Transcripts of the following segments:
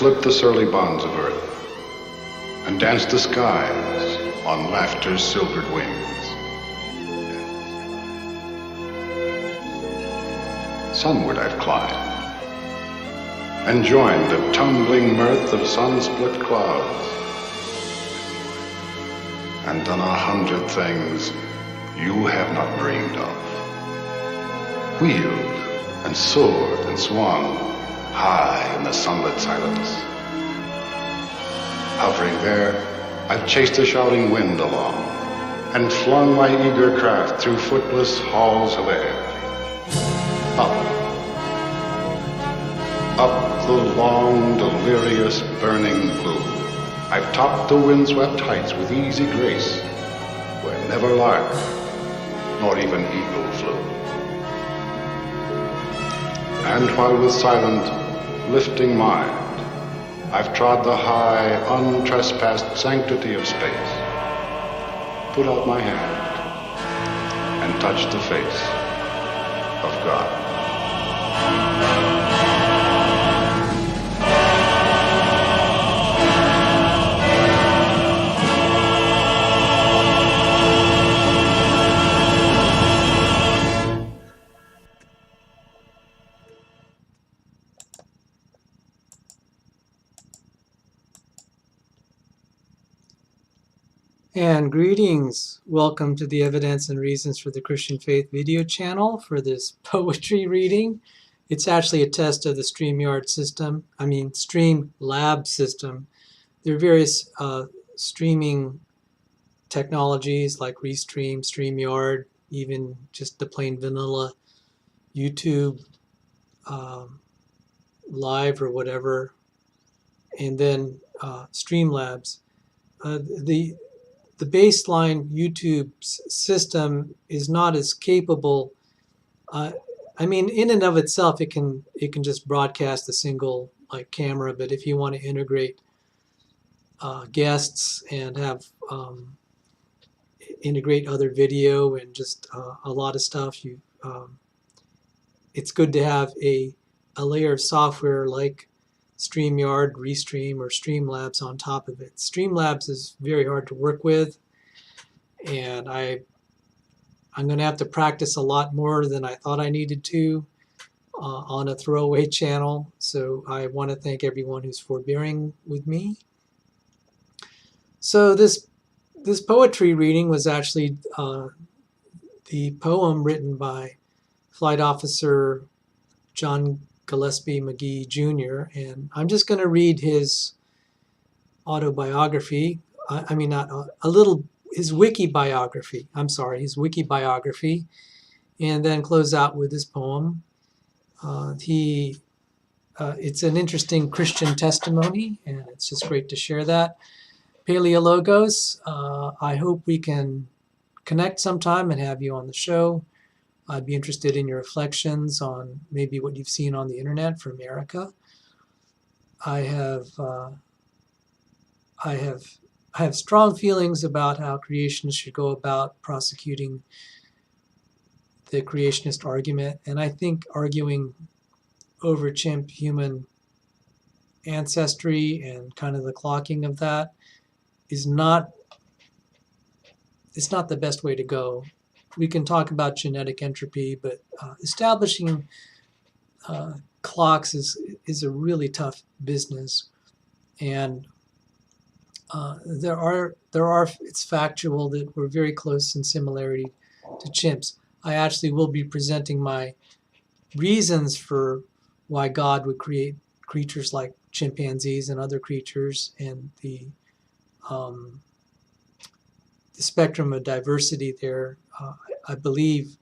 slipped the surly bonds of earth and danced the skies on laughter's silvered wings. Sunward I've climbed and joined the tumbling mirth of sun-split clouds, and done 100 things you have not dreamed of. Wheeled and soared and swung high in the sunlit silence. Hovering there, I've chased the shouting wind along and flung my eager craft through footless halls of air. Up the long, delirious, burning blue, I've topped the windswept heights with easy grace, where never lark nor even eagle flew. And while with silent, lifting mind, I've trod the high, untrespassed sanctity of space, put out my hand and touched the face of God. And greetings. Welcome to the Evidence and Reasons for the Christian Faith video channel for this poetry reading. It's actually a test of the StreamYard system, StreamLABS system. There are various streaming technologies like REstream, StreamYard, even just the plain vanilla YouTube live or whatever, and then StreamLABS. The baseline YouTube system is not as capable. In and of itself, it can just broadcast a single camera. But if you want to integrate guests and have integrate other video and just a lot of stuff, it's good to have a layer of software like StreamYard, REstream, or StreamLABS on top of it. StreamLABS is very hard to work with, and I'm going to have to practice a lot more than I thought I needed to on a throwaway channel. So I want to thank everyone who's forbearing with me. So this poetry reading was actually the poem written by Flight Officer John Gillespie McGee Jr. And I'm just going to read his autobiography. His wiki biography. His wiki biography, and then close out with his poem. It's an interesting Christian testimony, and it's just great to share that. Paleologos, I hope we can connect sometime and have you on the show. I'd be interested in your reflections on maybe what you've seen on the internet from America. I have strong feelings about how creationists should go about prosecuting the creationist argument, and I think arguing over chimp human ancestry and kind of the clocking of that is not the best way to go. We can talk about genetic entropy, but establishing clocks is a really tough business, and it's factual that we're very close in similarity to chimps. I actually will be presenting my reasons for why God would create creatures like chimpanzees and other creatures, and the spectrum of diversity there. I believe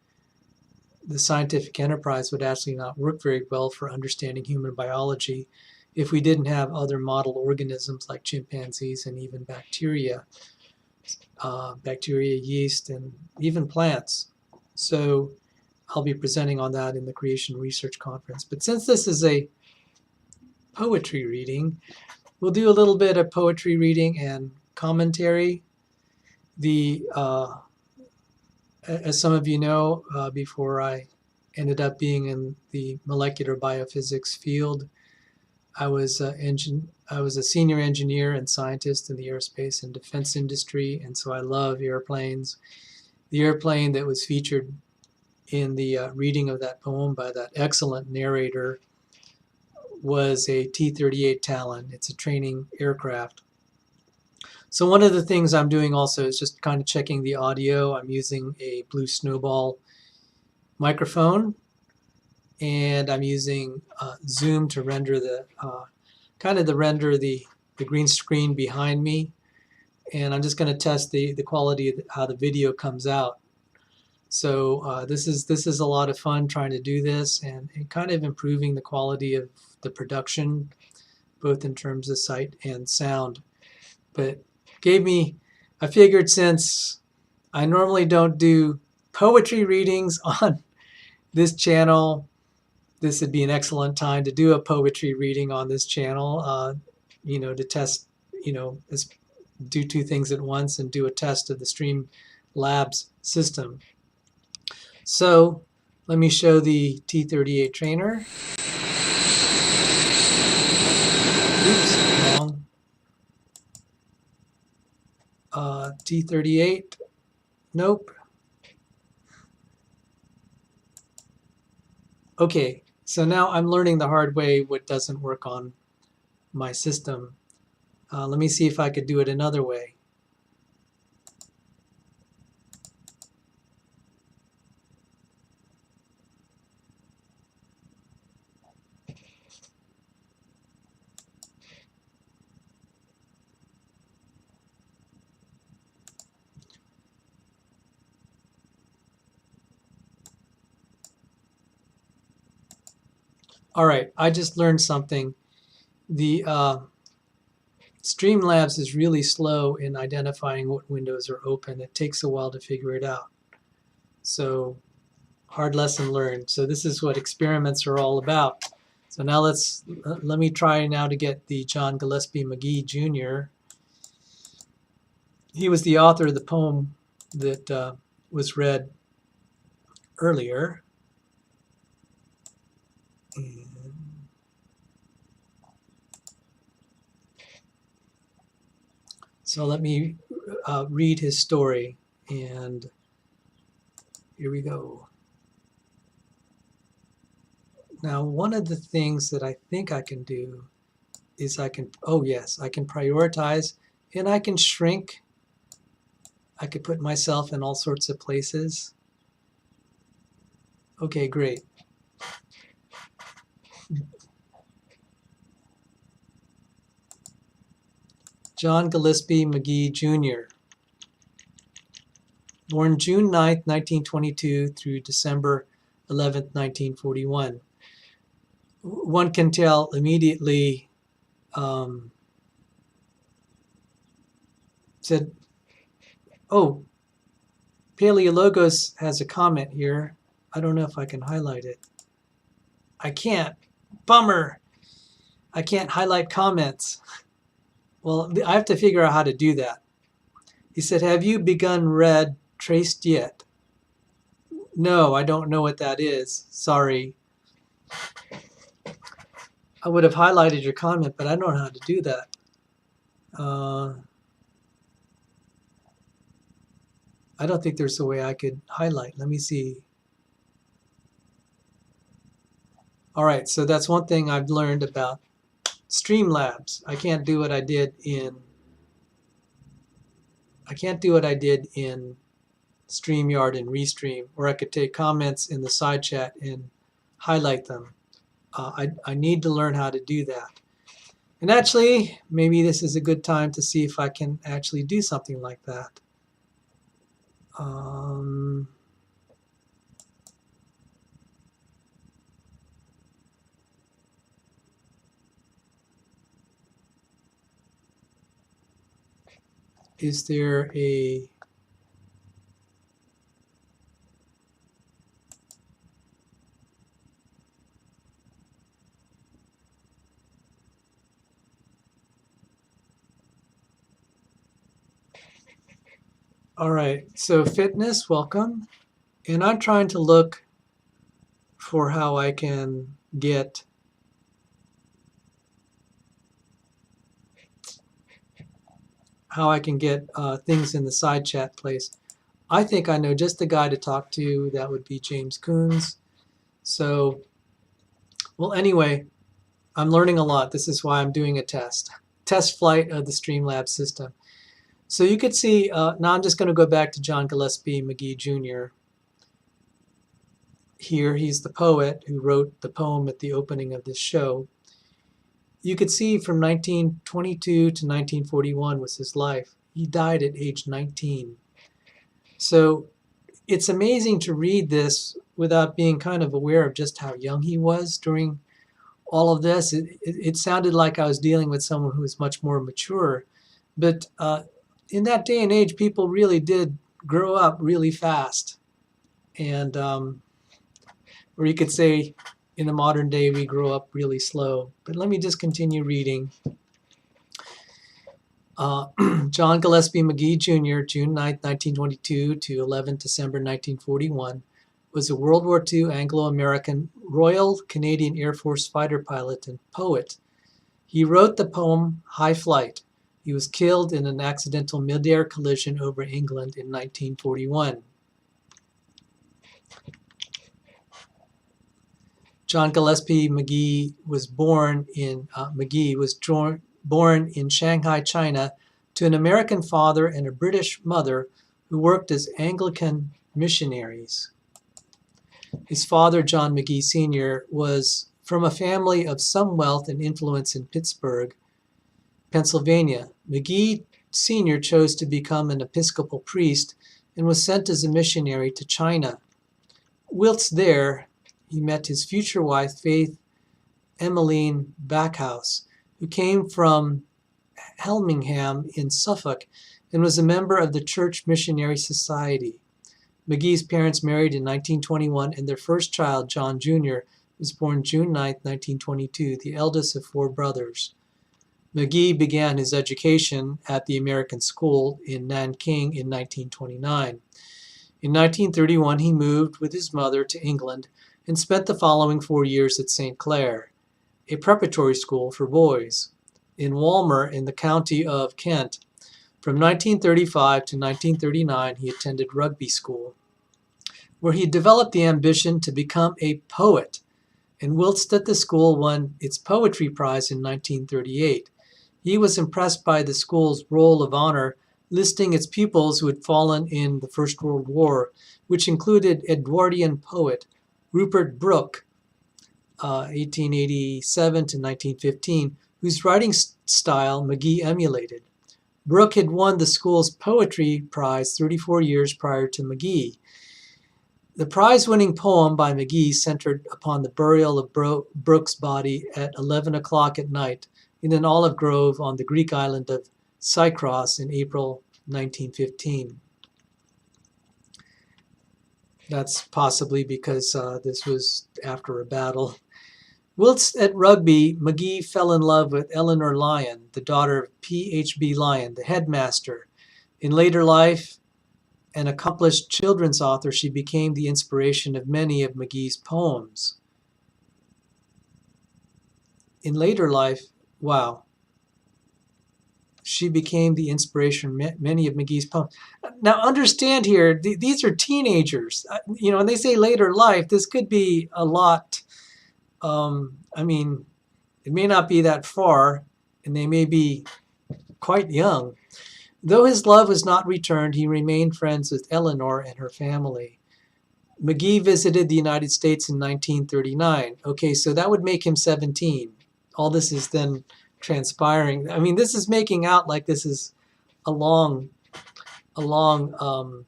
the scientific enterprise would actually not work very well for understanding human biology if we didn't have other model organisms like chimpanzees and even bacteria, yeast, and even plants. So I'll be presenting on that in the Creation Research Conference. But since this is a poetry reading, we'll do a little bit of poetry reading and commentary. As some of you know, before I ended up being in the molecular biophysics field, I was a senior engineer and scientist in the aerospace and defense industry, and so I love airplanes. The airplane that was featured in the reading of that poem by that excellent narrator was a T-38 Talon. It's a training aircraft. So one of the things I'm doing also is just kind of checking the audio. I'm using a Blue Snowball microphone, and I'm using Zoom to render the the green screen behind me. And I'm just going to test the quality of how the video comes out. So this is a lot of fun trying to do this and kind of improving the quality of the production, both in terms of sight and sound. But I figured since I normally don't do poetry readings on this channel, this would be an excellent time to do a poetry reading on this channel, to test, do two things at once and do a test of the StreamLABS system. So let me show the T-38 trainer. Oops, wrong. T-38, nope. Okay, so now I'm learning the hard way what doesn't work on my system. Let me see if I could do it another way. All right, I just learned something. The StreamLABS is really slow in identifying what windows are open. It takes a while to figure it out. So hard lesson learned. So this is what experiments are all about. So now let me try now to get the John Gillespie McGee Jr. He was the author of the poem that was read earlier. So let me read his story, and here we go. Now, one of the things that I think I can do is I can prioritize, and I can shrink. I could put myself in all sorts of places. Okay, great. John Gillespie McGee Jr. Born June 9th, 1922 through December 11th, 1941. One can tell immediately, said, oh, Paleologos has a comment here. I don't know if I can highlight it. I can't. Bummer. I can't highlight comments. Well, I have to figure out how to do that. He said, have you begun read traced yet? No, I don't know what that is. Sorry. I would have highlighted your comment, but I don't know how to do that. I don't think there's a way I could highlight. Let me see. All right, so that's one thing I've learned about StreamLABS. I can't do what I did in StreamYard and REstream, where I could take comments in the side chat and highlight them. I need to learn how to do that. And actually, maybe this is a good time to see if I can actually do something like that. Is there a all right, so fitness, welcome. And I'm trying to look for how I can get how I can get things in the side chat place. I think I know just the guy to talk to. That would be James Coons. So, well, anyway, I'm learning a lot. This is why I'm doing a test flight of the StreamLABS system. So you could see, now I'm just going to go back to John Gillespie Magee Jr. Here, he's the poet who wrote the poem at the opening of this show. You could see from 1922 to 1941 was his life. He died at age 19. So it's amazing to read this without being kind of aware of just how young he was during all of this. It sounded like I was dealing with someone who was much more mature. But in that day and age, people really did grow up really fast. And, or you could say, in the modern day, we grow up really slow. But let me just continue reading. John Gillespie Magee Jr., June 9, 1922 to 11 December 1941, was a World War II Anglo-American Royal Canadian Air Force fighter pilot and poet. He wrote the poem High Flight. He was killed in an accidental mid-air collision over England in 1941. John Gillespie Magee was born in Shanghai, China, to an American father and a British mother who worked as Anglican missionaries. His father, John Magee Sr., was from a family of some wealth and influence in Pittsburgh, Pennsylvania. Magee Sr. chose to become an Episcopal priest and was sent as a missionary to China. Whilst there, he met his future wife, Faith Emmeline Backhouse, who came from Helmingham in Suffolk and was a member of the Church Missionary Society. Magee's parents married in 1921, and their first child, John Jr., was born June 9, 1922, the eldest of 4 brothers. Magee began his education at the American School in Nanking in 1929. In 1931, he moved with his mother to England and spent the following 4 years at St. Clair, a preparatory school for boys, in Walmer in the county of Kent. From 1935 to 1939, he attended rugby school, where he developed the ambition to become a poet, and whilst at the school won its poetry prize in 1938. He was impressed by the school's roll of honor, listing its pupils who had fallen in the First World War, which included Edwardian poet Rupert Brooke, 1887 to 1915, whose writing style Magee emulated. Brooke had won the school's poetry prize 34 years prior to Magee. The prize-winning poem by Magee centered upon the burial of Brooke's body at 11 o'clock at night in an olive grove on the Greek island of Cyprus in April 1915. That's possibly because this was after a battle. Whilst at rugby, Magee fell in love with Eleanor Lyon, the daughter of P.H.B. Lyon, the headmaster. In later life, an accomplished children's author, she became the inspiration of many of Magee's poems. In later life, wow. She became the inspiration of many of Magee's poems. Now understand here, these are teenagers. When they say later life, this could be a lot. I mean, it may not be that far, and they may be quite young. Though his love was not returned, he remained friends with Eleanor and her family. Magee visited the United States in 1939. Okay, so that would make him 17. All this is then transpiring. I mean, this is making out like this is a long life,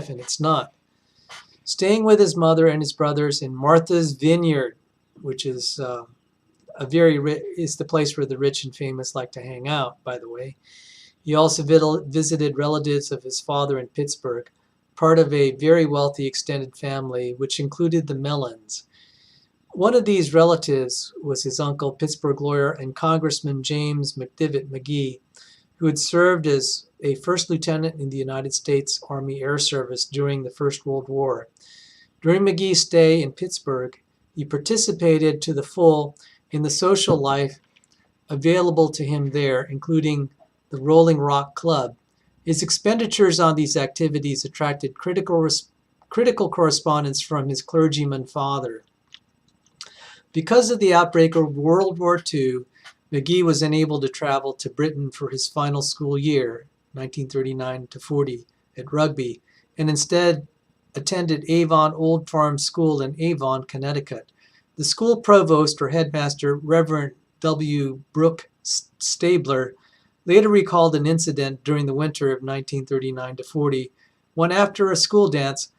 and it's not. Staying with his mother and his brothers in Martha's Vineyard, which is is the place where the rich and famous like to hang out, by the way. He also visited relatives of his father in Pittsburgh, part of a very wealthy extended family, which included the Mellons. One of these relatives was his uncle, Pittsburgh lawyer and Congressman James McDivitt Magee, who had served as a first lieutenant in the United States Army Air Service during the First World War. During Magee's stay in Pittsburgh, he participated to the full in the social life available to him there, including the Rolling Rock Club. His expenditures on these activities attracted critical correspondence from his clergyman father. Because of the outbreak of World War II, McGee was unable to travel to Britain for his final school year, 1939 to 40, at Rugby, and instead attended Avon Old Farm School in Avon, Connecticut. The school provost or headmaster, Reverend W. Brooke Stabler, later recalled an incident during the winter of 1939 to 40, when after a school dance,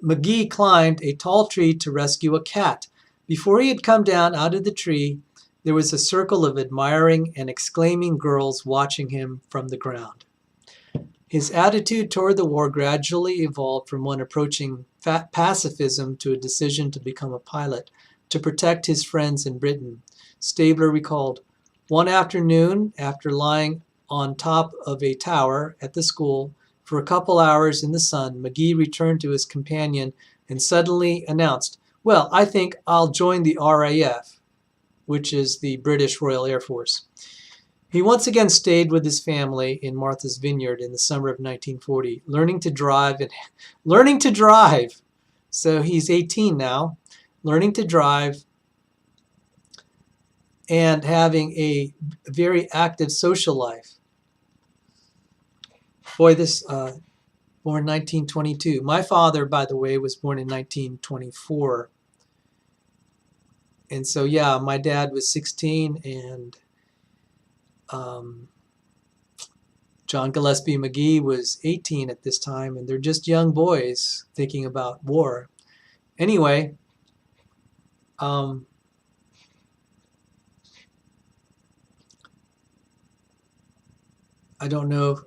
McGee climbed a tall tree to rescue a cat. Before he had come down out of the tree, there was a circle of admiring and exclaiming girls watching him from the ground. His attitude toward the war gradually evolved from one approaching pacifism to a decision to become a pilot to protect his friends in Britain. Stabler recalled, "One afternoon, after lying on top of a tower at the school for a couple hours in the sun, McGee returned to his companion and suddenly announced, 'Well, I think I'll join the RAF,' which is the British Royal Air Force. He once again stayed with his family in Martha's Vineyard in the summer of 1940, learning to drive. So he's 18 now, learning to drive and having a very active social life. Boy, this born 1922. My father, by the way, was born in 1924. And so, yeah, my dad was 16 and John Gillespie McGee was 18 at this time, and they're just young boys thinking about war. Anyway, I don't know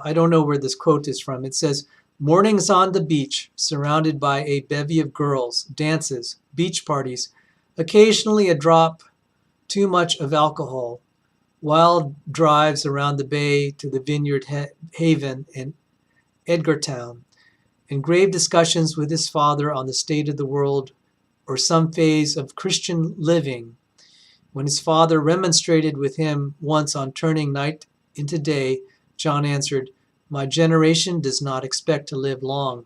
I don't know where this quote is from. It says, "Mornings on the beach, surrounded by a bevy of girls, dances, beach parties, occasionally a drop too much of alcohol, wild drives around the bay to the Vineyard Haven in Edgartown, and grave discussions with his father on the state of the world or some phase of Christian living. When his father remonstrated with him once on turning night into day, John answered, 'My generation does not expect to live long,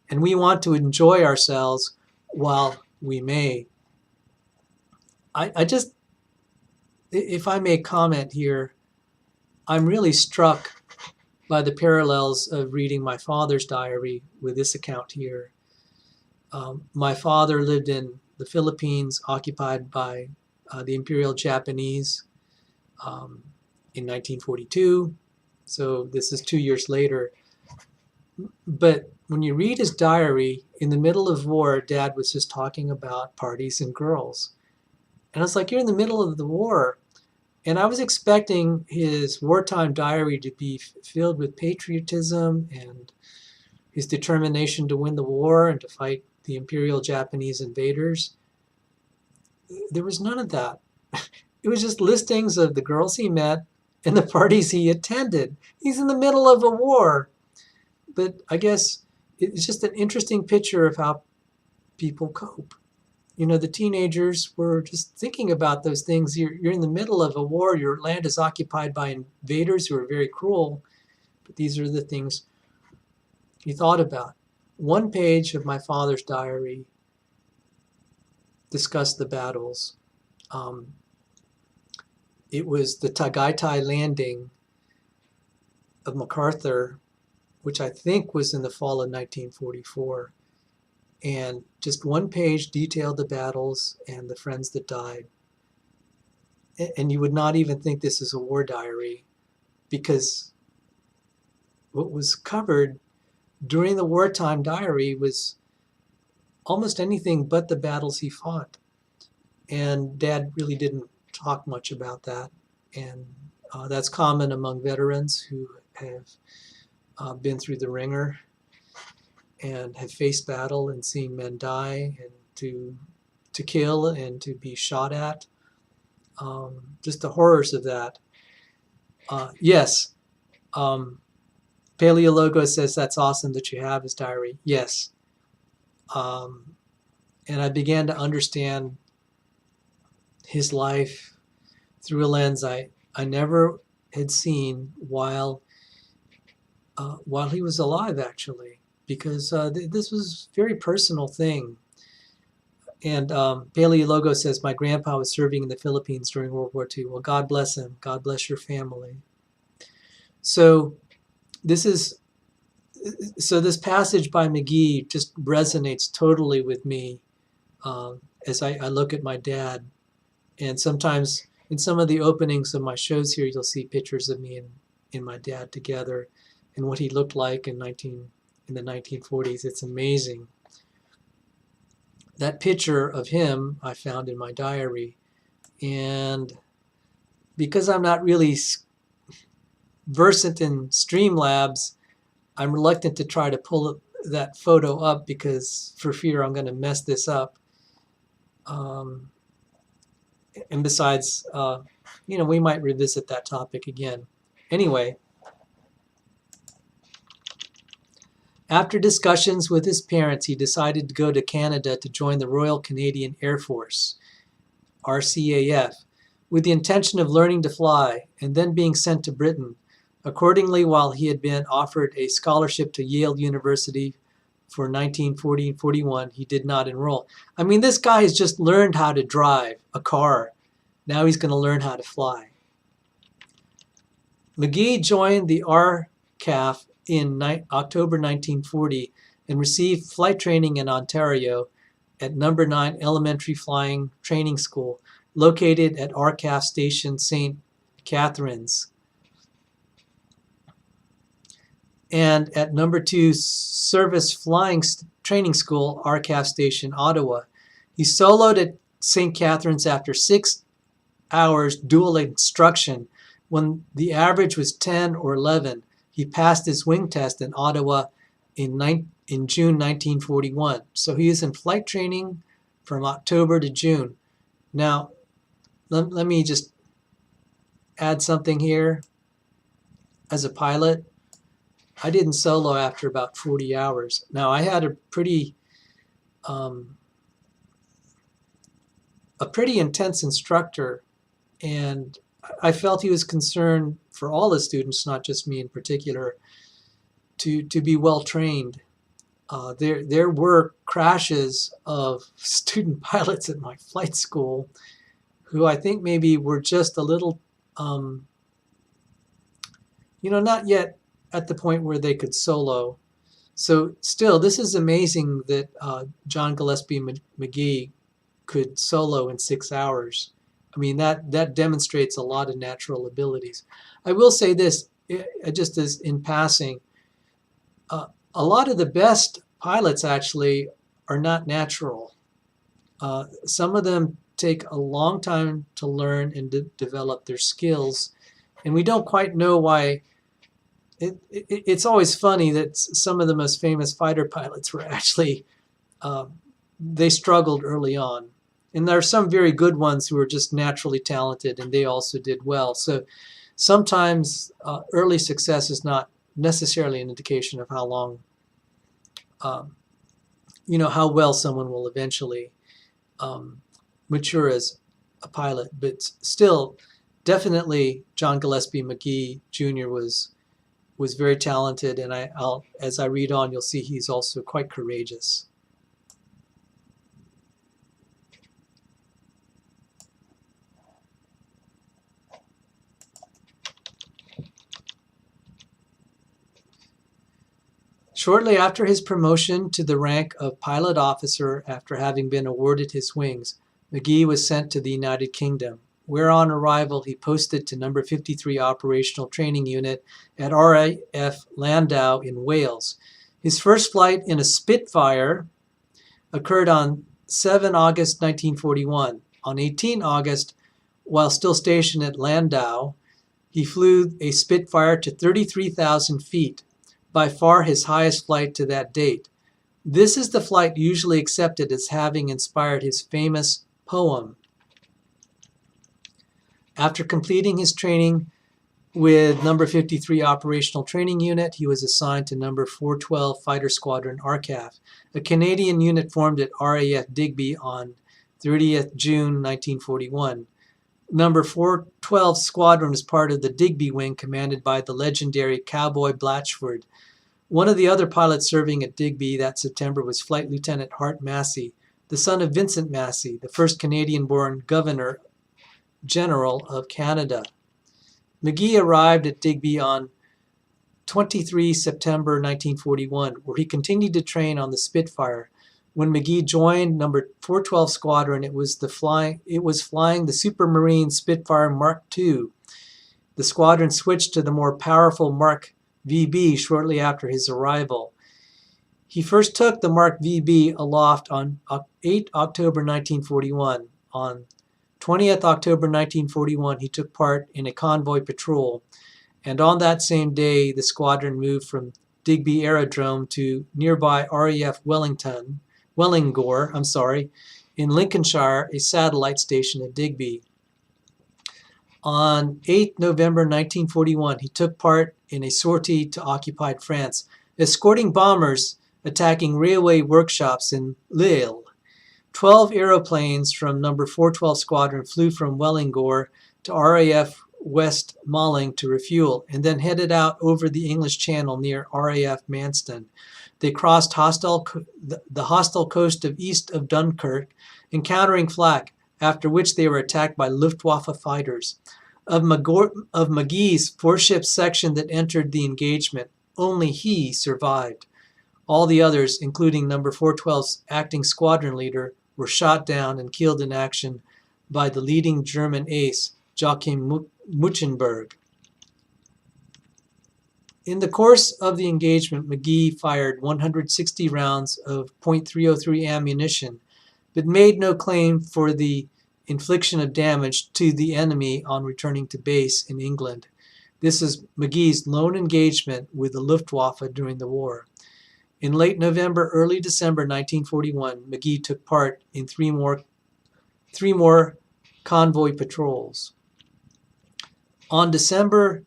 and we want to enjoy ourselves while we may.'" I just, if I may comment here, I'm really struck by the parallels of reading my father's diary with this account here. My father lived in the Philippines, occupied by the Imperial Japanese in 1942. So this is 2 years later. But when you read his diary, in the middle of war, Dad was just talking about parties and girls. And I was like, you're in the middle of the war. And I was expecting his wartime diary to be filled with patriotism and his determination to win the war and to fight the Imperial Japanese invaders. There was none of that. It was just listings of the girls he met and the parties he attended. He's in the middle of a war. But I guess it's just an interesting picture of how people cope. You know, the teenagers were just thinking about those things. You're in the middle of a war. Your land is occupied by invaders who are very cruel. But these are the things he thought about. One page of my father's diary discussed the battles. It was the Tagaytay landing of MacArthur, which I think was in the fall of 1944. And just one page detailed the battles and the friends that died. And you would not even think this is a war diary, because what was covered during the wartime diary was almost anything but the battles he fought. And Dad really didn't talk much about that. And that's common among veterans who have been through the ringer and have faced battle and seen men die and to kill and to be shot at. Just the horrors of that. Yes, Paleologo says that's awesome that you have his diary. Yes. And I began to understand his life through a lens I I never had seen while he was alive, actually, because this was a very personal thing. And Paleo Logo says, my grandpa was serving in the Philippines during World War II. Well, God bless him. God bless your family. So this passage by McGee just resonates totally with me as I look at my dad. And sometimes in some of the openings of my shows here, you'll see pictures of me and my dad together and what he looked like in the 1940s. It's amazing. That picture of him I found in my diary. And because I'm not really versant in StreamLABS, I'm reluctant to try to pull that photo up because for fear I'm going to mess this up. And besides, we might revisit that topic again. Anyway, after discussions with his parents, he decided to go to Canada to join the Royal Canadian Air Force, RCAF, with the intention of learning to fly and then being sent to Britain. Accordingly, while he had been offered a scholarship to Yale University for 1940 and 41, he did not enroll. I mean, this guy has just learned how to drive a car. Now he's going to learn how to fly. McGee joined the RCAF in October 1940 and received flight training in Ontario at No. 9 Elementary Flying Training School, located at RCAF Station St. Catharines, and at No. 2 Service Flying Training School, RCAF Station, Ottawa. He soloed at St. Catharines after 6 hours dual instruction. When the average was 10 or 11, he passed his wing test in Ottawa in June 1941. So he is in flight training from October to June. Now, let me just add something here. As a pilot, I didn't solo after about 40 hours. Now, I had a pretty intense instructor, and I felt he was concerned for all the students, not just me in particular, to be well trained. There were crashes of student pilots at my flight school who I think maybe were just a little, not yet at the point where they could solo. So still, this is amazing that John Gillespie McGee could solo in 6 hours. I mean, that demonstrates a lot of natural abilities. I will say this, just as in passing, a lot of the best pilots actually are not natural. Some of them take a long time to learn and develop their skills, and we don't quite know why. It's always funny that some of the most famous fighter pilots were actually, they struggled early on. And there are some very good ones who are just naturally talented, and they also did well. So sometimes early success is not necessarily an indication of how long, how well someone will eventually mature as a pilot. But still, definitely John Gillespie McGee Jr. was very talented, and as I read on, you'll see he's also quite courageous. Shortly after his promotion to the rank of pilot officer after having been awarded his wings, McGee was sent to the United Kingdom, where on arrival he posted to No. 53 Operational Training Unit at RAF Landau in Wales. His first flight in a Spitfire occurred on 7 August 1941. On 18 August, while still stationed at Landau, he flew a Spitfire to 33,000 feet, by far his highest flight to that date. This is the flight usually accepted as having inspired his famous poem. After completing his training with No. 53 Operational Training Unit, he was assigned to No. 412 Fighter Squadron RCAF, a Canadian unit formed at RAF Digby on 30th June 1941. Number 412 Squadron was part of the Digby Wing commanded by the legendary Cowboy Blatchford. One of the other pilots serving at Digby that September was Flight Lieutenant Hart Massey, the son of Vincent Massey, the first Canadian-born Governor General of Canada. McGee arrived at Digby on 23 September 1941, where he continued to train on the Spitfire. When McGee joined number 412 Squadron, it was flying the Supermarine Spitfire Mark II. The squadron switched to the more powerful Mark VB shortly after his arrival. He first took the Mark VB aloft on 8 October 1941. On 20th October 1941, he took part in a convoy patrol, and on that same day, the squadron moved from Digby Aerodrome to nearby RAF Wellingore, in Lincolnshire, a satellite station at Digby. On 8 November 1941, he took part in a sortie to occupied France, escorting bombers attacking railway workshops in Lille. 12 aeroplanes from number 412 Squadron flew from Wellingore to RAF West Malling to refuel, and then headed out over the English Channel near RAF Manston. They crossed the hostile coast of east of Dunkirk, encountering flak, after which they were attacked by Luftwaffe fighters. Of McGee's four-ship section that entered the engagement, only he survived. All the others, including number 412's acting squadron leader, were shot down and killed in action by the leading German ace, Joachim Muchenberg. In the course of the engagement, McGee fired 160 rounds of .303 ammunition, but made no claim for the infliction of damage to the enemy on returning to base in England. This is McGee's lone engagement with the Luftwaffe during the war. In late November, early December 1941, McGee took part in three more convoy patrols. On 11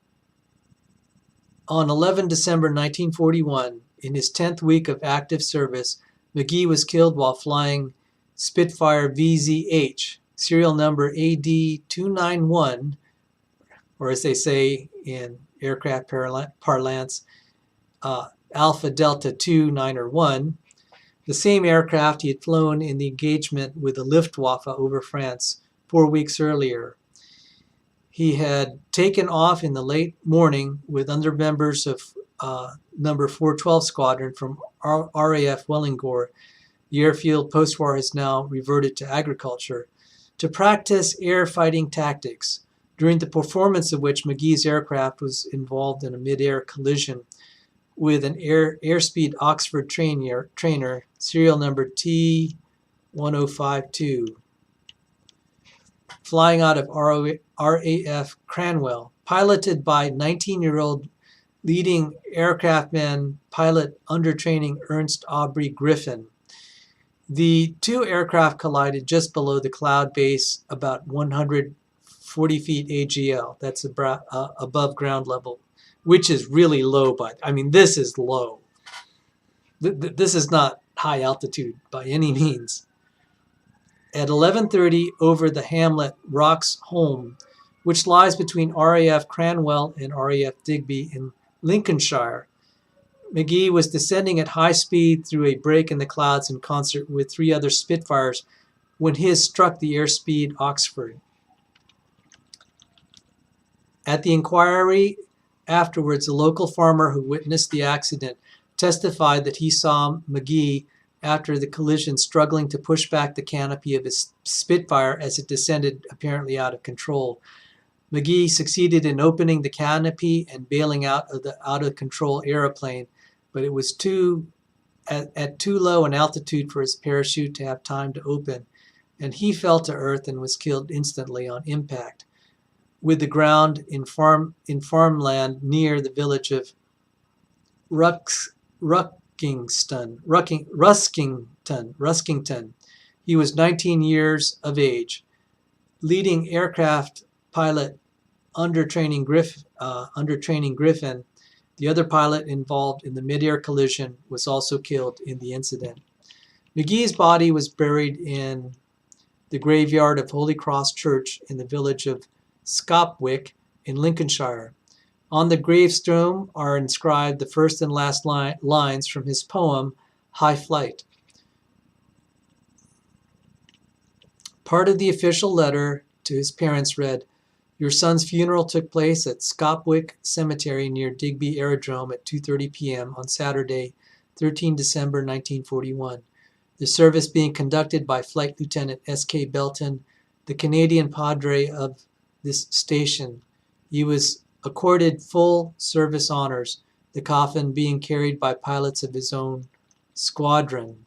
December 1941, in his 10th week of active service, McGee was killed while flying Spitfire VZH, serial number AD291, or as they say in aircraft parlance, Alpha Delta 2 Niner 1, the same aircraft he had flown in the engagement with the Luftwaffe over France 4 weeks earlier. He had taken off in the late morning with other members of number 412 Squadron from RAF Wellingore. The airfield post-war has now reverted to agriculture, to practice air fighting tactics, during the performance of which McGee's aircraft was involved in a mid-air collision with an airspeed Oxford trainer, serial number T1052. Flying out of RAF Cranwell, piloted by 19-year-old leading aircraftman pilot under training Ernst Aubrey Griffin. The two aircraft collided just below the cloud base, about 140 feet AGL. That's above ground level, which is really low, but I mean, this is low. This is not high altitude by any means. At 11:30 over the hamlet Roxholm, which lies between RAF Cranwell and RAF Digby in Lincolnshire, McGee was descending at high speed through a break in the clouds in concert with three other Spitfires when his struck the airspeed Oxford. At the inquiry afterwards, a local farmer who witnessed the accident testified that he saw McGee after the collision struggling to push back the canopy of his Spitfire as it descended apparently out of control. McGee succeeded in opening the canopy and bailing out of the out-of-control aeroplane, but it was at too low an altitude for his parachute to have time to open, and he fell to earth and was killed instantly on impact, with the ground in farmland near the village of Ruskington. He was 19 years of age. Leading aircraft pilot under training Griffin, the other pilot involved in the mid-air collision, was also killed in the incident. McGee's body was buried in the graveyard of Holy Cross Church in the village of Scopwick in Lincolnshire. On the gravestone are inscribed the first and last lines from his poem, High Flight. Part of the official letter to his parents read, "Your son's funeral took place at Scopwick Cemetery near Digby Aerodrome at 2:30 p.m. on Saturday, 13 December 1941. The service being conducted by Flight Lieutenant S.K. Belton, the Canadian Padre of this station. He was accorded full service honors, the coffin being carried by pilots of his own squadron."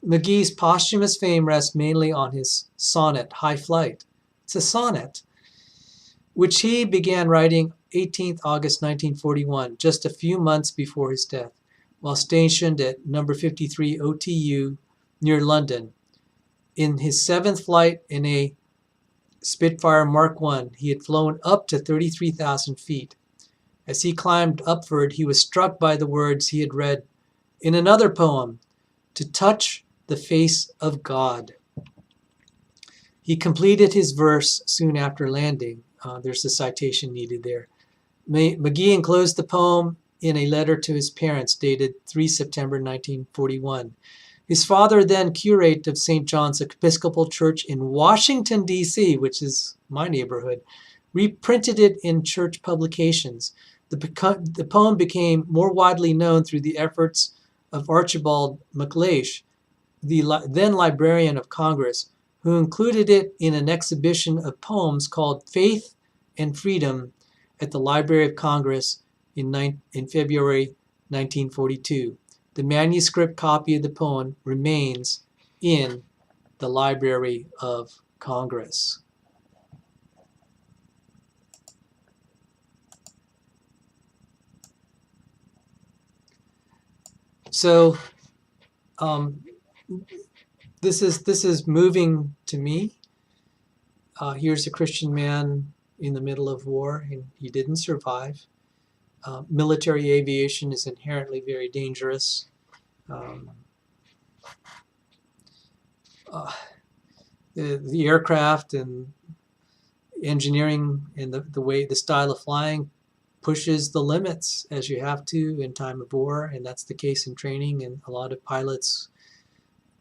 McGee's posthumous fame rests mainly on his sonnet, High Flight. It's a sonnet, which he began writing 18th August 1941, just a few months before his death, while stationed at number 53 OTU near London. In his seventh flight in a Spitfire Mark I, he had flown up to 33,000 feet. As he climbed upward, he was struck by the words he had read in another poem, "To touch the face of God." He completed his verse soon after landing. There's a citation needed there. McGee enclosed the poem in a letter to his parents dated 3 September 1941. His father, then curate of St. John's Episcopal Church in Washington, D.C., which is my neighborhood, reprinted it in church publications. The poem became more widely known through the efforts of Archibald MacLeish, the then Librarian of Congress, who included it in an exhibition of poems called Faith and Freedom at the Library of Congress in February 1942. The manuscript copy of the poem remains in the Library of Congress. So this is moving to me. Here's a Christian man in the middle of war, and he didn't survive. Military aviation is inherently very dangerous. The aircraft and engineering and the style of flying pushes the limits, as you have to in time of war, and that's the case in training, and a lot of pilots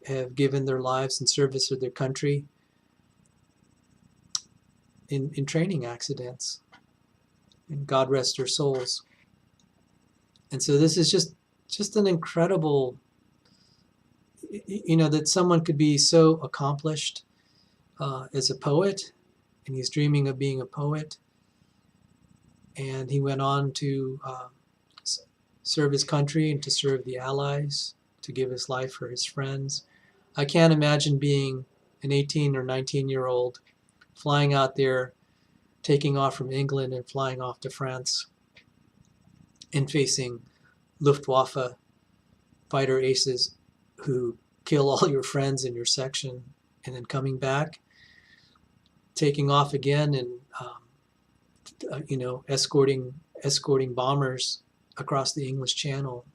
have given their lives in service of their country in training accidents, and God rest their souls. And so this is just an incredible, that someone could be so accomplished as a poet, and he's dreaming of being a poet, and he went on to serve his country and to serve the Allies, to give his life for his friends. I can't imagine being an 18 or 19-year-old flying out there, taking off from England and flying off to France and facing Luftwaffe fighter aces who kill all your friends in your section, and then coming back, taking off again, and escorting bombers across the English Channel.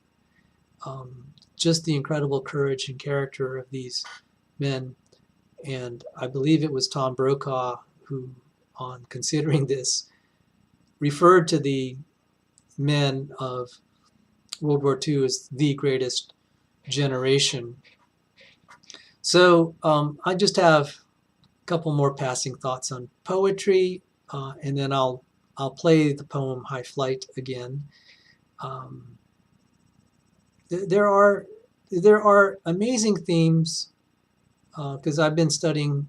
Just the incredible courage and character of these men. And I believe it was Tom Brokaw who, on considering this, referred to the men of World War II as the greatest generation. So I just have a couple more passing thoughts on poetry, and then I'll play the poem High Flight again. There are amazing themes, because I've been studying.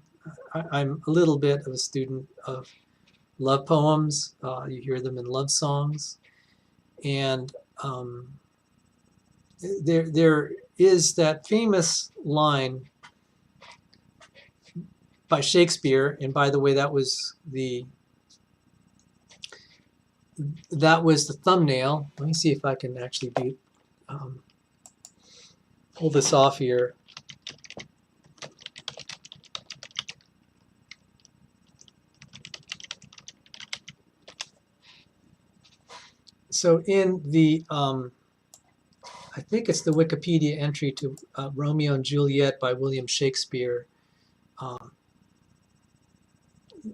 I'm a little bit of a student of love poems. You hear them in love songs, and there is that famous line by Shakespeare, and by the way, that was the thumbnail. Let me see if I can actually pull this off here. So in the, I think it's the Wikipedia entry to Romeo and Juliet by William Shakespeare.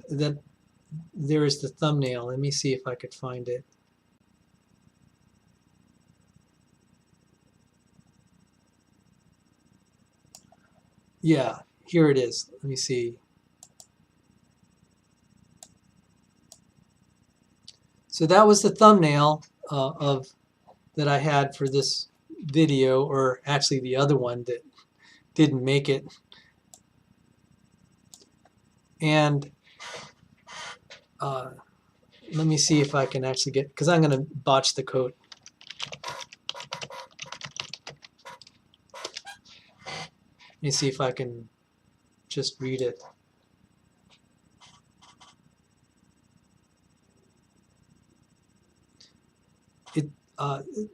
That there is the thumbnail. Let me see if I could find it. Yeah, here it is. Let me see. So that was the thumbnail of that I had for this video, or actually the other one that didn't make it. And let me see if I can actually get, because I'm going to botch the code. Let me see if I can just read it.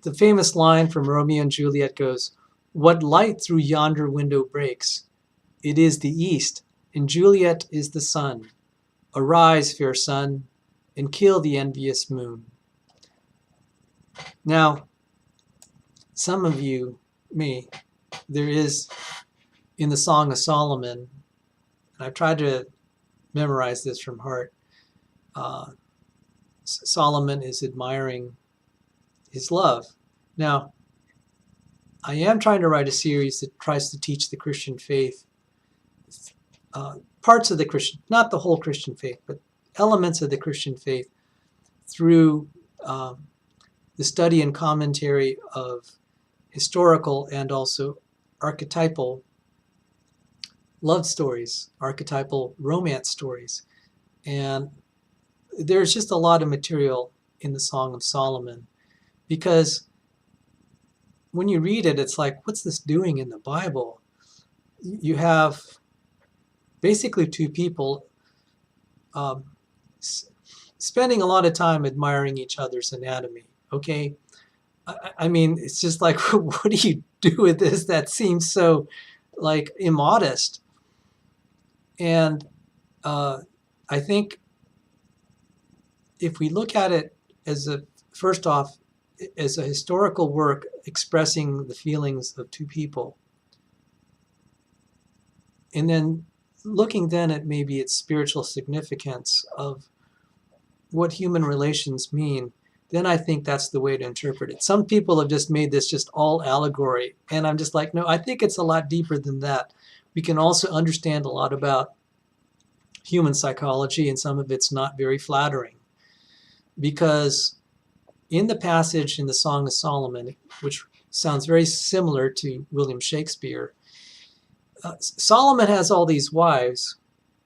The famous line from Romeo and Juliet goes, "What light through yonder window breaks? It is the east, and Juliet is the sun. Arise, fair sun, and kill the envious moon." Now, some of you, there is in the Song of Solomon, and I've tried to memorize this from heart, Solomon is admiring his love. Now, I am trying to write a series that tries to teach the Christian faith, parts of the Christian, not the whole Christian faith, but elements of the Christian faith through the study and commentary of historical and also archetypal love stories, archetypal romance stories. And there's just a lot of material in the Song of Solomon, because when you read it, it's like, what's this doing in the Bible? You have basically two people spending a lot of time admiring each other's anatomy, okay? I mean, it's just like, what do you do with this that seems so, like, immodest? And I think if we look at it as first off, as a historical work expressing the feelings of two people, and then looking then at maybe its spiritual significance of what human relations mean, then I think that's the way to interpret it. Some people have just made this just all allegory, and I'm just like, no, I think it's a lot deeper than that. We can also understand a lot about human psychology, and some of it's not very flattering. Because in the passage in the Song of Solomon, which sounds very similar to William Shakespeare, Solomon has all these wives,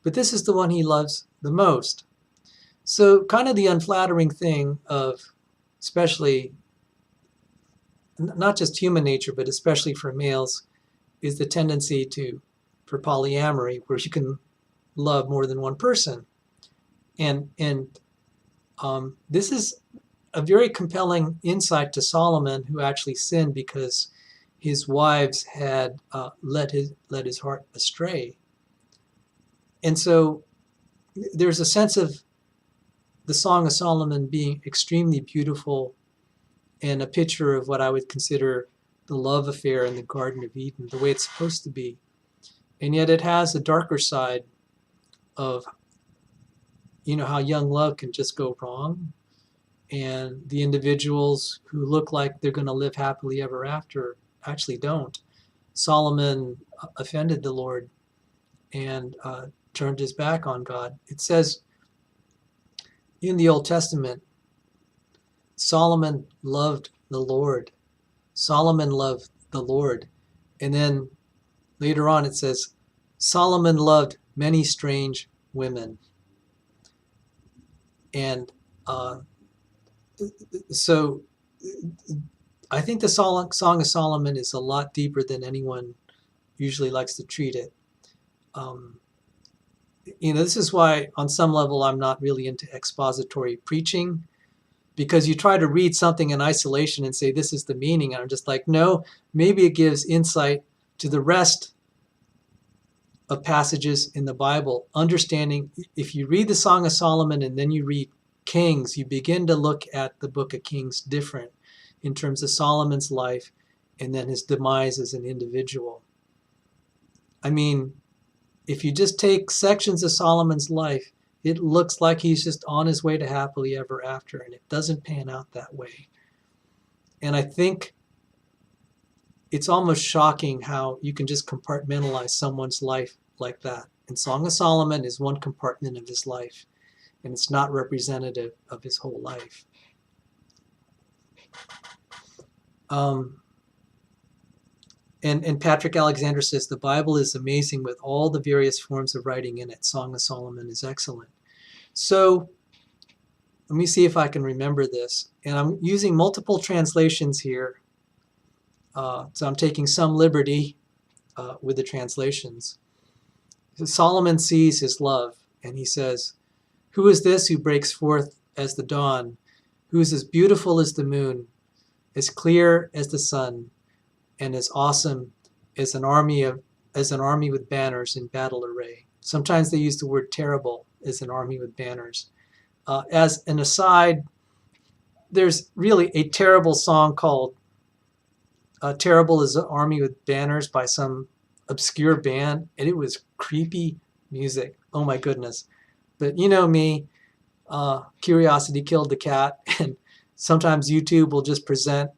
but this is the one he loves the most. So kind of the unflattering thing of, especially, not just human nature, but especially for males, is the tendency for polyamory, where you can love more than one person. And this is a very compelling insight to Solomon, who actually sinned because his wives had led his heart astray. And so there's a sense of the Song of Solomon being extremely beautiful and a picture of what I would consider the love affair in the Garden of Eden, the way it's supposed to be. And yet it has a darker side of, how young love can just go wrong, and the individuals who look like they're going to live happily ever after actually don't. Solomon offended the Lord and turned his back on God. It says in the Old Testament, Solomon loved the Lord. Solomon loved the Lord. And then later on it says, Solomon loved many strange women. And so I think the Song of Solomon is a lot deeper than anyone usually likes to treat it. This is why on some level I'm not really into expository preaching, because you try to read something in isolation and say this is the meaning, and I'm just like, no, maybe it gives insight to the rest of passages in the Bible. Understanding, if you read the Song of Solomon and then you read Kings, you begin to look at the book of Kings different in terms of Solomon's life and then his demise as an individual. I mean, if you just take sections of Solomon's life, it looks like he's just on his way to happily ever after, and it doesn't pan out that way. And I think it's almost shocking how you can just compartmentalize someone's life like that. And Song of Solomon is one compartment of his life, and it's not representative of his whole life. And Patrick Alexander says the Bible is amazing with all the various forms of writing in it. Song of Solomon is excellent. So let me see if I can remember this. And I'm using multiple translations here. So I'm taking some liberty with the translations. Solomon sees his love, and he says, "Who is this who breaks forth as the dawn, who is as beautiful as the moon, as clear as the sun, and as awesome as an army with banners in battle array?" Sometimes they use the word terrible as an army with banners. As an aside, there's really a terrible song called Terrible as an Army with Banners by some obscure band, and it was creepy music. Oh my goodness. But you know me, curiosity killed the cat, and sometimes YouTube will just present,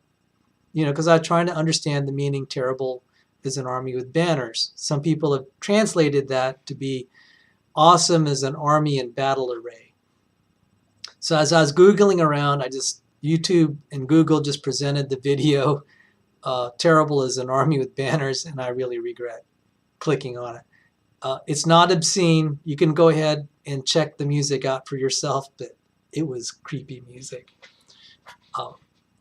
because I'm trying to understand the meaning terrible as an army with banners. Some people have translated that to be awesome as an army in battle array. So as I was Googling around, YouTube and Google just presented the video, terrible as an army with banners, and I really regret clicking on it. It's not obscene. You can go ahead and check the music out for yourself, but it was creepy music.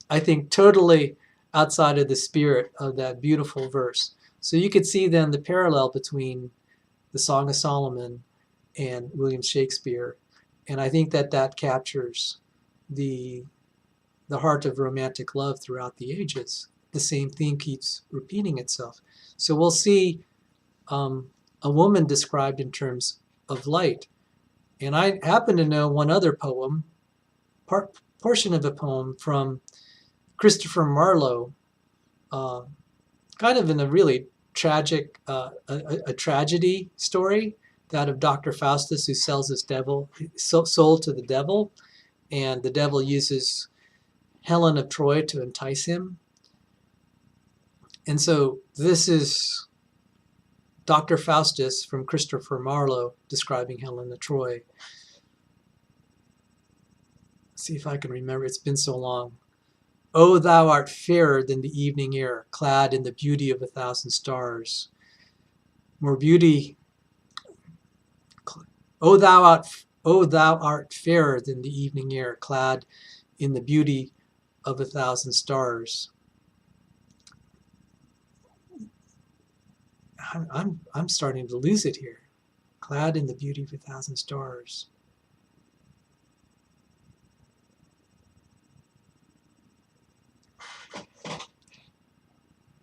I think totally outside of the spirit of that beautiful verse. So you could see then the parallel between the Song of Solomon and William Shakespeare. And I think that captures the heart of romantic love throughout the ages. The same theme keeps repeating itself. So we'll see a woman described in terms of light. And I happen to know one other poem, portion of a poem from Christopher Marlowe, kind of in a really tragic, a tragedy story, that of Dr. Faustus, who sells his soul to the devil, and the devil uses Helen of Troy to entice him. And so this is Dr. Faustus from Christopher Marlowe describing Helen of Troy. Let's see if I can remember. It's been so long. "O thou art fairer than the evening air, clad in the beauty of 1,000 stars. More beauty. O thou art fairer than the evening air, clad in the beauty of 1,000 stars." I'm starting to lose it here. Clad in the beauty of 1,000 stars.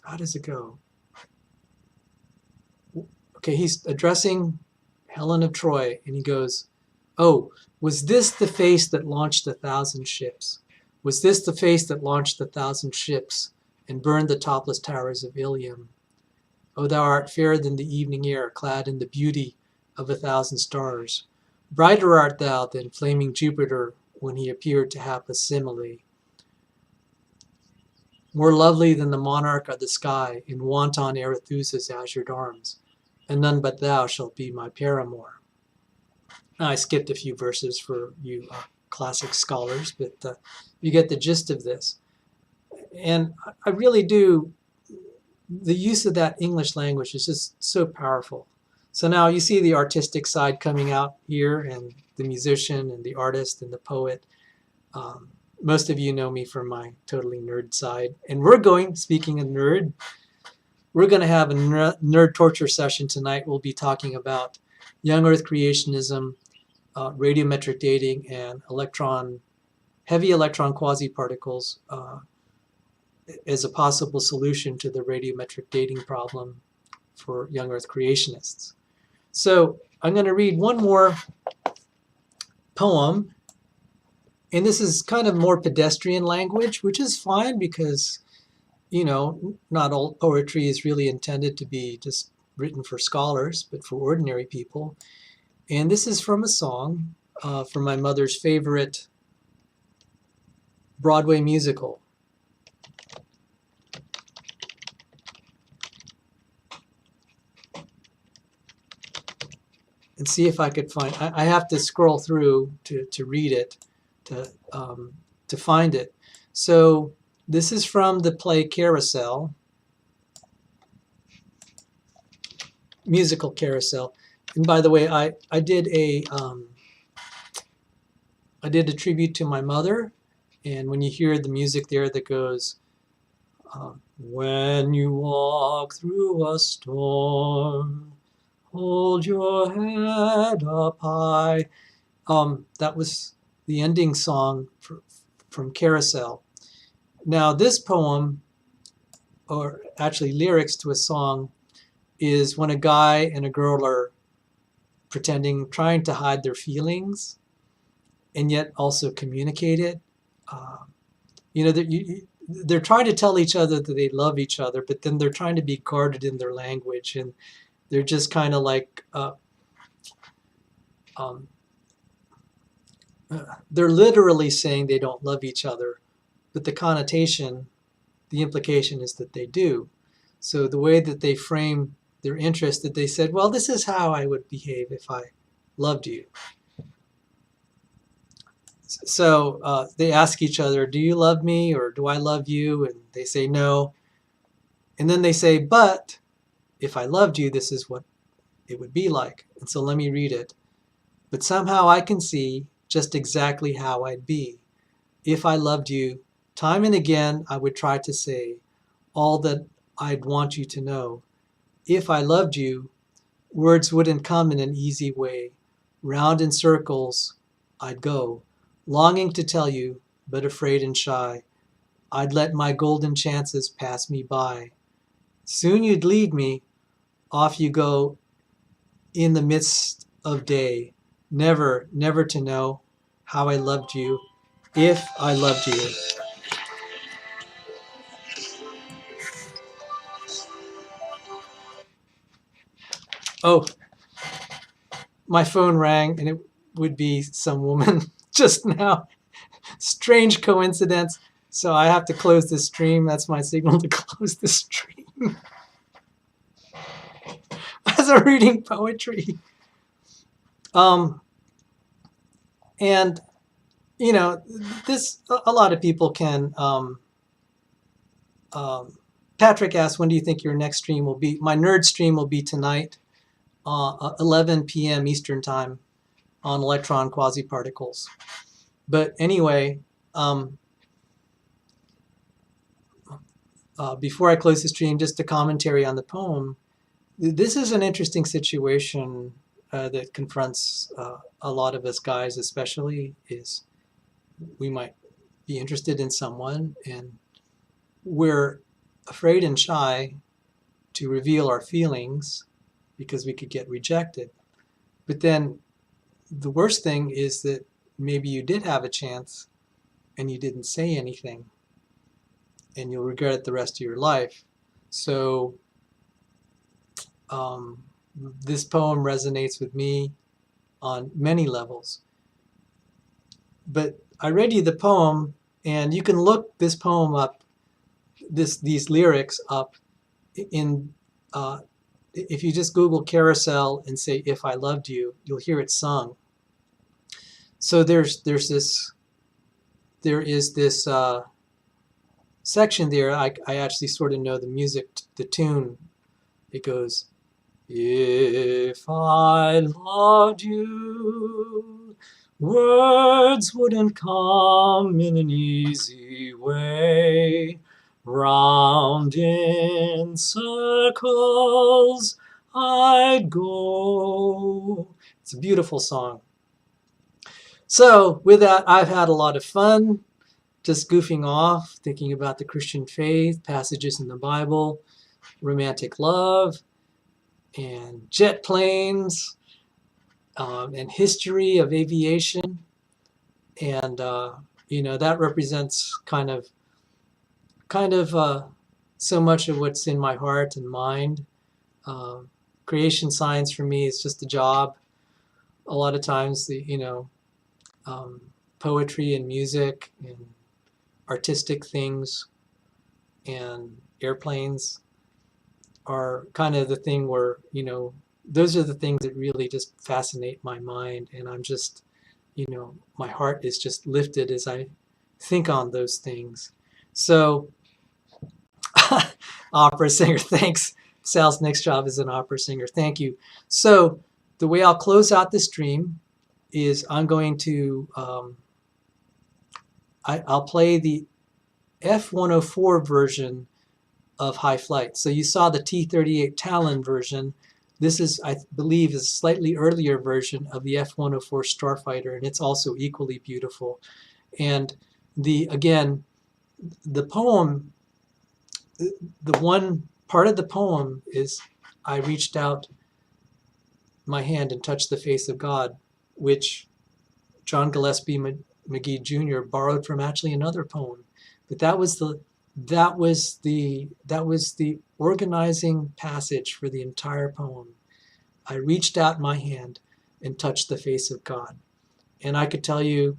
How does it go? Okay, he's addressing Helen of Troy, and he goes, "Oh, was this the face that launched 1,000 ships? Was this the face that launched 1,000 ships and burned the topless towers of Ilium? O thou art fairer than the evening air, clad in the beauty of 1,000 stars. Brighter art thou than flaming Jupiter when he appeared to Happi's simile. More lovely than the monarch of the sky in wanton Arethusa's azured arms, and none but thou shalt be my paramour." Now, I skipped a few verses for you classic scholars, but you get the gist of this. And I really do, the use of that English language is just so powerful. So now you see the artistic side coming out here, and the musician and the artist and the poet. Most of you know me from my totally nerd side. And speaking of nerd, we're going to have a nerd torture session tonight. We'll be talking about young Earth creationism, radiometric dating, and heavy electron quasi-particles as a possible solution to the radiometric dating problem for young Earth creationists. So I'm going to read one more poem. And this is kind of more pedestrian language, which is fine because, you know, not all poetry is really intended to be just written for scholars, but for ordinary people. And this is from a song from my mother's favorite Broadway musical. And see if I could find, I have to scroll through to read it, to find it. So this is from the play Carousel, musical Carousel. And by the way, I did a tribute to my mother, and when you hear the music there that goes, when you walk through a storm, hold your head up high. That was the ending song from Carousel. Now this poem, or actually lyrics to a song, is when a guy and a girl are trying to hide their feelings, and yet also communicate it. You know, they're trying to tell each other that they love each other, but then they're trying to be guarded in their language, and they're just kind of like they're literally saying they don't love each other, but the connotation, the implication is that they do. So the way that they frame their interest, that they said, well, this is how I would behave if I loved you. So they ask each other, do you love me, or do I love you? And they say no. And then they say, but if I loved you, this is what it would be like. And so let me read it. But somehow I can see just exactly how I'd be. If I loved you, time and again I would try to say all that I'd want you to know. If I loved you, words wouldn't come in an easy way. Round in circles I'd go, longing to tell you, but afraid and shy. I'd let my golden chances pass me by. Soon you'd leave me, off you go in the midst of day, never, never to know how I loved you, if I loved you. Oh, my phone rang, and it would be some woman just now. Strange coincidence. So I have to close the stream. That's my signal to close the stream. As I'm reading poetry. And, you know, this, a lot of people can, Patrick asked, when do you think your next stream will be? My nerd stream will be tonight, 11 p.m. Eastern time on electron quasi-particles. But anyway, before I close the stream, just a commentary on the poem. This is an interesting situation that confronts a lot of us guys, especially, is we might be interested in someone and we're afraid and shy to reveal our feelings because we could get rejected. But then the worst thing is that maybe you did have a chance and you didn't say anything, and you'll regret it the rest of your life. So this poem resonates with me on many levels. But I read you the poem, and you can look this poem up, these lyrics up in, if you just Google Carousel and say, if I loved you, you'll hear it sung. So there is this section there. I actually sort of know the music, the tune. It goes, if I loved you, words wouldn't come in an easy way. Round in circles I'd go. It's a beautiful song. So with that, I've had a lot of fun just goofing off, thinking about the Christian faith, passages in the Bible, romantic love, and jet planes, and history of aviation. And you know, that represents kind of so much of what's in my heart and mind. Creation science for me is just a job. A lot of times, poetry and music and artistic things and airplanes are kind of the thing where, those are the things that really just fascinate my mind. And I'm just, my heart is just lifted as I think on those things. So, opera singer, thanks. Sal's next job is an opera singer. Thank you. So the way I'll close out the stream is I'm going to, I'll play the F-104 version of High Flight. So you saw the T-38 Talon version. This is, I believe, is a slightly earlier version of the F-104 Starfighter, and it's also equally beautiful. And again, the poem, the one part of the poem is, I reached out my hand and touched the face of God, which John Gillespie McGee Jr. borrowed from actually another poem. But that was the organizing passage for the entire poem. I reached out my hand and touched the face of God. And I could tell you,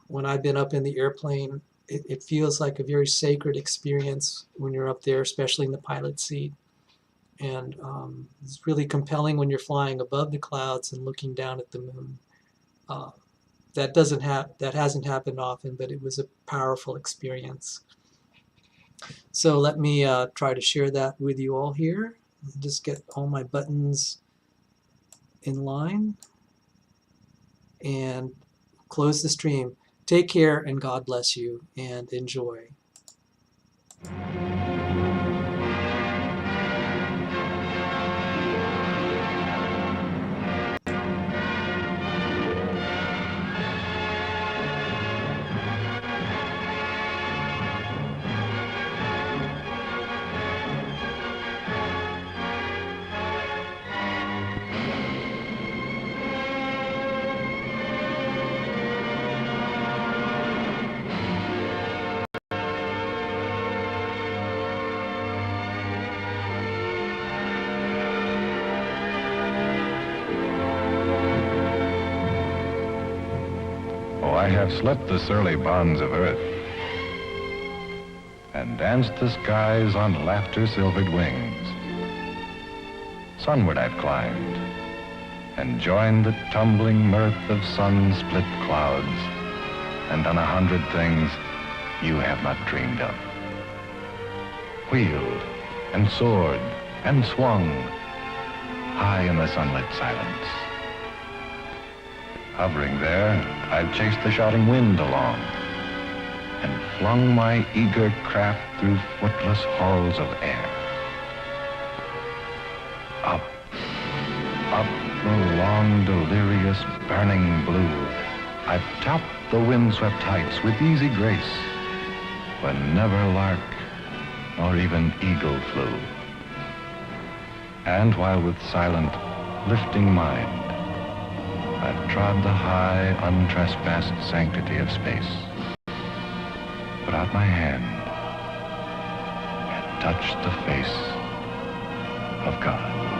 when I've been up in the airplane, it feels like a very sacred experience when you're up there, especially in the pilot seat. And it's really compelling when you're flying above the clouds and looking down at the moon. That hasn't happened often, but it was a powerful experience. So let me try to share that with you all here. Just get all my buttons in line and close the stream. Take care and God bless you and enjoy. I have slipped the surly bonds of earth and danced the skies on laughter-silvered wings. Sunward I've climbed and joined the tumbling mirth of sun-split clouds and done 100 things you have not dreamed of. Wheeled and soared and swung high in the sunlit silence. Hovering there, I've chased the shouting wind along and flung my eager craft through footless halls of air. Up, up the long, delirious, burning blue, I've topped the windswept heights with easy grace, when never lark nor even eagle flew. And while with silent, lifting mind, I've trod the high, untrespassed sanctity of space, put out my hand and touched the face of God.